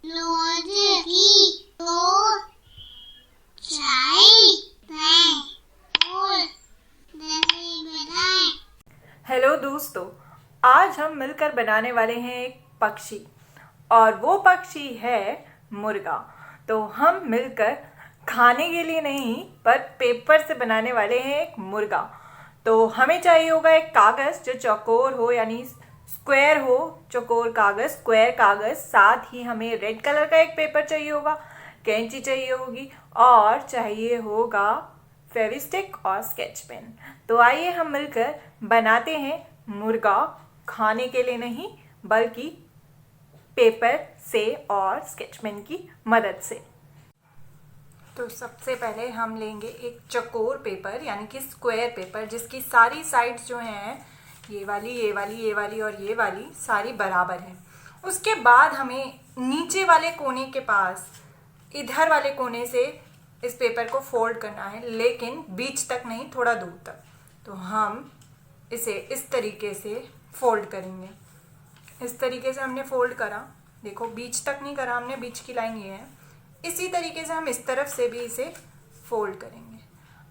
Hello दोस्तों, आज हम मिलकर बनाने वाले हैं एक पक्षी और वो पक्षी है मुर्गा। तो हम मिलकर खाने के लिए नहीं पर पेपर से बनाने वाले हैं एक मुर्गा। तो हमें चाहिए होगा एक कागज़ जो चौकोर हो, यानी स्क्वायर हो, चौकोर कागज़, स्क्वायर कागज़। साथ ही हमें रेड कलर का एक पेपर चाहिए होगा, कैंची चाहिए होगी और चाहिए होगा फेविस्टिक और स्केच पेन। तो आइए हम मिलकर बनाते हैं मुर्गा, खाने के लिए नहीं बल्कि पेपर से और स्केच पेन की मदद से। तो सबसे पहले हम लेंगे एक चौकोर पेपर यानी कि स्क्वायर पेपर, जिसकी सारी साइड्स जो हैं ये वाली, ये वाली, ये वाली और ये वाली सारी बराबर है। उसके बाद हमें नीचे वाले कोने के पास, इधर वाले कोने से इस पेपर को फोल्ड करना है, लेकिन बीच तक नहीं, थोड़ा दूर तक। तो हम इसे इस तरीके से फोल्ड करेंगे। इस तरीके से हमने फोल्ड करा, देखो बीच तक नहीं करा हमने, बीच की लाइन ये है। इसी तरीके से हम इस तरफ से भी इसे फोल्ड करेंगे।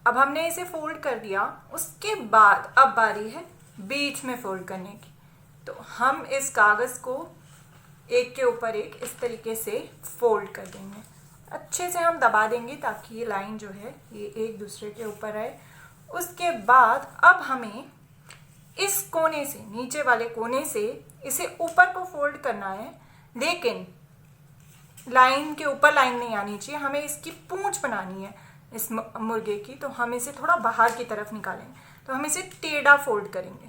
अब हमने इसे फोल्ड कर दिया, उसके बाद अब बारी है बीच में फोल्ड करने की। तो हम इस कागज़ को एक के ऊपर एक इस तरीके से फोल्ड कर देंगे। अच्छे से हम दबा देंगे ताकि ये लाइन जो है ये एक दूसरे के ऊपर आए। उसके बाद अब हमें इस कोने से, नीचे वाले कोने से इसे ऊपर को फोल्ड करना है, लेकिन लाइन के ऊपर लाइन नहीं आनी चाहिए। हमें इसकी पूंछ बनानी है इस मुर्गे की, तो हम इसे थोड़ा बाहर की तरफ निकालेंगे। तो हम इसे टेढ़ा फोल्ड करेंगे।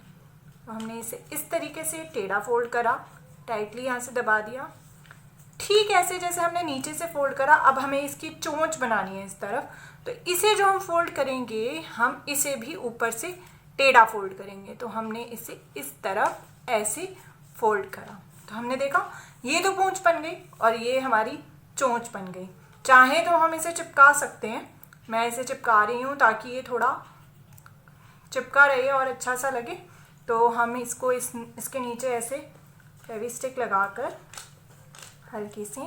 तो हमने इसे इस तरीके से टेढ़ा फोल्ड करा, टाइटली यहाँ से दबा दिया, ठीक ऐसे जैसे हमने नीचे से फोल्ड करा। अब हमें इसकी चोंच बनानी है इस तरफ, तो इसे जो हम फोल्ड करेंगे, हम इसे भी ऊपर से टेढ़ा फोल्ड करेंगे। तो हमने इसे इस तरफ ऐसे फोल्ड करा, तो हमने देखा ये तो पूंछ बन गई और ये हमारी चोंच बन गई। चाहे तो हम इसे चिपका सकते हैं, मैं इसे चिपका रही हूँ ताकि ये थोड़ा चिपका रहे और अच्छा सा लगे। तो हम इसको इसके नीचे ऐसे फेविस्टिक लगाकर हल्की सी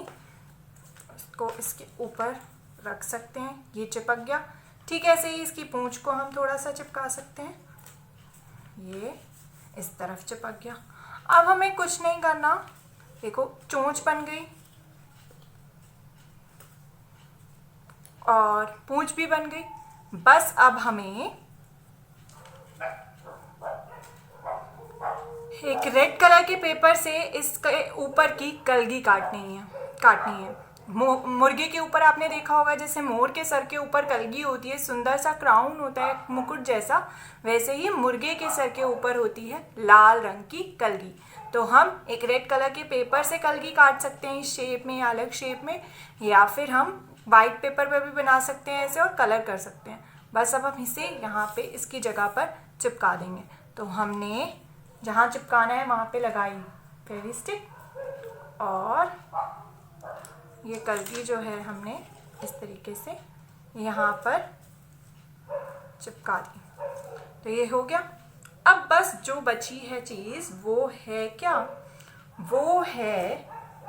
इसको इसके ऊपर रख सकते हैं, ये चिपक गया। ठीक ऐसे ही इसकी पूंछ को हम थोड़ा सा चिपका सकते हैं, ये इस तरफ चिपक गया। अब हमें कुछ नहीं करना, देखो चोंच बन गई और पूंछ भी बन गई। बस अब हमें एक रेड कलर के पेपर से इसके ऊपर की कलगी काटनी है। मुर्गे के ऊपर आपने देखा होगा जैसे मोर के सर के ऊपर कलगी होती है, सुंदर सा क्राउन होता है मुकुट जैसा, वैसे ही मुर्गे के सर के ऊपर होती है लाल रंग की कलगी। तो हम एक रेड कलर के पेपर से कलगी काट सकते हैं इस शेप में या अलग शेप में, या फिर हम वाइट पेपर पर भी बना सकते हैं ऐसे और कलर कर सकते हैं। बस अब हम इसे यहाँ पे इसकी जगह पर चिपका देंगे। तो हमने जहाँ चिपकाना है वहाँ पे लगाई फेविस्टिक और ये कलगी जो है हमने इस तरीके से यहाँ पर चिपका दी। तो ये हो गया। अब बस जो बची है चीज़ वो है क्या? वो है,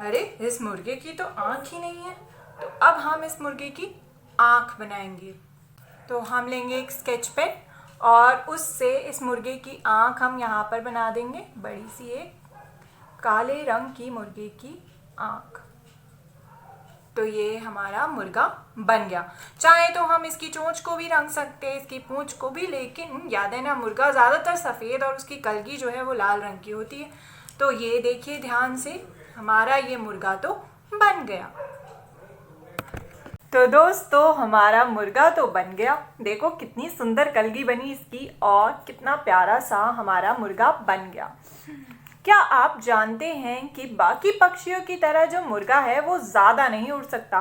अरे इस मुर्गे की तो आँख ही नहीं है। तो अब हम इस मुर्गे की आँख बनाएंगे। तो हम लेंगे एक स्केच पेन और उससे इस मुर्गे की आँख हम यहाँ पर बना देंगे, बड़ी सी एक काले रंग की मुर्गे की आँख। तो ये हमारा मुर्गा बन गया। चाहे तो हम इसकी चोंच को भी रंग सकते हैं, इसकी पूंछ को भी, लेकिन याद है ना मुर्गा ज़्यादातर सफ़ेद और उसकी कलगी जो है वो लाल रंग की होती है। तो ये देखिए ध्यान से, हमारा ये मुर्गा तो बन गया। तो दोस्तों हमारा मुर्गा तो बन गया। देखो कितनी सुंदर कलगी बनी इसकी और कितना प्यारा सा हमारा मुर्गा बन गया। क्या आप जानते हैं कि बाकी पक्षियों की तरह जो मुर्गा है वो ज़्यादा नहीं उड़ सकता।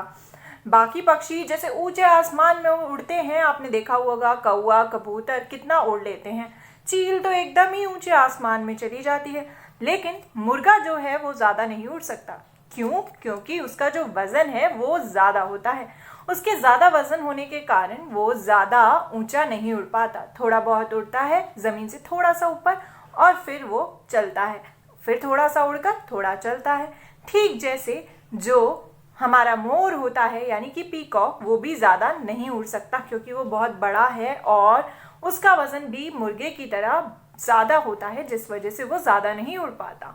बाकी पक्षी जैसे ऊंचे आसमान में उड़ते हैं, आपने देखा होगा कौवा, कबूतर कितना उड़ लेते हैं। चील तो एकदम ही ऊंचे आसमान में चली जाती है, लेकिन मुर्गा जो है वो ज़्यादा नहीं उड़ सकता। क्यों? क्योंकि उसका जो वज़न है वो ज़्यादा होता है। उसके ज़्यादा वज़न होने के कारण वो ज़्यादा ऊंचा नहीं उड़ पाता। थोड़ा बहुत उड़ता है ज़मीन से थोड़ा सा ऊपर और फिर वो चलता है, फिर थोड़ा सा उड़कर थोड़ा चलता है। ठीक जैसे जो हमारा मोर होता है यानी कि पीकॉक, वो भी ज़्यादा नहीं उड़ सकता क्योंकि वो बहुत बड़ा है और उसका वज़न भी मुर्गे की तरह ज़्यादा होता है, जिस वजह से वो ज़्यादा नहीं उड़ पाता।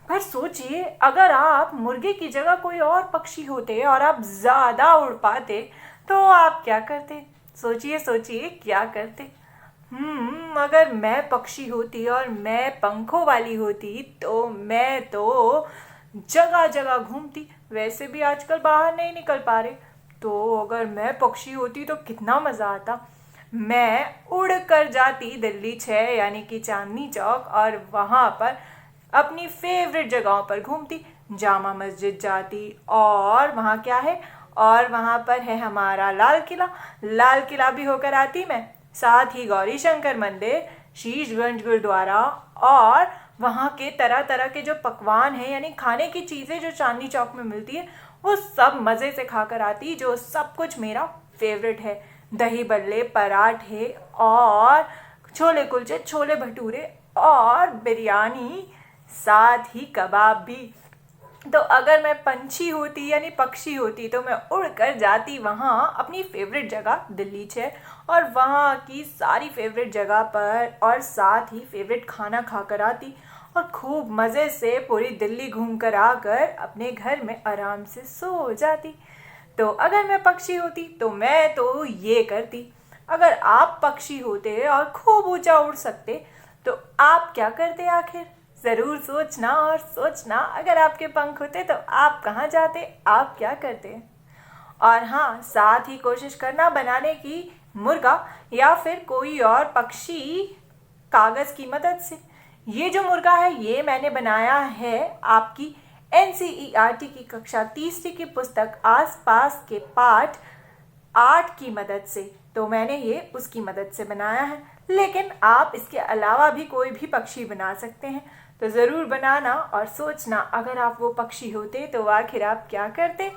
पर सोचिए, अगर आप मुर्गे की जगह कोई और पक्षी होते और आप ज़्यादा उड़ पाते तो आप क्या करते? सोचिए सोचिए क्या करते। अगर मैं पक्षी होती और मैं पंखों वाली होती तो मैं तो जगह जगह घूमती। वैसे भी आजकल बाहर नहीं निकल पा रहे, तो अगर मैं पक्षी होती तो कितना मज़ा आता। मैं उड़ कर जाती दिल्ली 6 यानी कि चांदनी चौक, और वहाँ पर अपनी फेवरेट जगहों पर घूमती। जामा मस्जिद जाती, और वहाँ क्या है, और वहाँ पर है हमारा लाल किला। लाल किला भी होकर आती मैं, साथ ही गौरी शंकर मंदिर, शीशगंज गुरुद्वारा, और वहाँ के तरह तरह के जो पकवान हैं यानी खाने की चीज़ें जो चांदनी चौक में मिलती है वो सब मज़े से खाकर आती, जो सब कुछ मेरा फेवरेट है। दही बल्ले, पराठे और छोले कुलचे, छोले भटूरे और बिरयानी, साथ ही कबाब भी। तो अगर मैं पंछी होती यानी पक्षी होती तो मैं उड़ कर जाती वहाँ अपनी फेवरेट जगह दिल्ली 6, और वहाँ की सारी फेवरेट जगह पर और साथ ही फेवरेट खाना खाकर आती और खूब मज़े से पूरी दिल्ली घूम कर आकर अपने घर में आराम से सो जाती। तो अगर मैं पक्षी होती तो मैं तो ये करती। अगर आप पक्षी होते और खूब ऊंचा उड़ सकते तो आप क्या करते आखिर? ज़रूर सोचना और सोचना, अगर आपके पंख होते तो आप कहाँ जाते, आप क्या करते। और हाँ, साथ ही कोशिश करना बनाने की मुर्गा या फिर कोई और पक्षी कागज़ की मदद से। ये जो मुर्गा है ये मैंने बनाया है आपकी NCERT की कक्षा तीसरी की पुस्तक आसपास के पाठ 8 की मदद से। तो मैंने ये उसकी मदद से बनाया है, लेकिन आप इसके अलावा भी कोई भी पक्षी बना सकते हैं। तो ज़रूर बनाना और सोचना, अगर आप वो पक्षी होते तो आखिर आप क्या करते।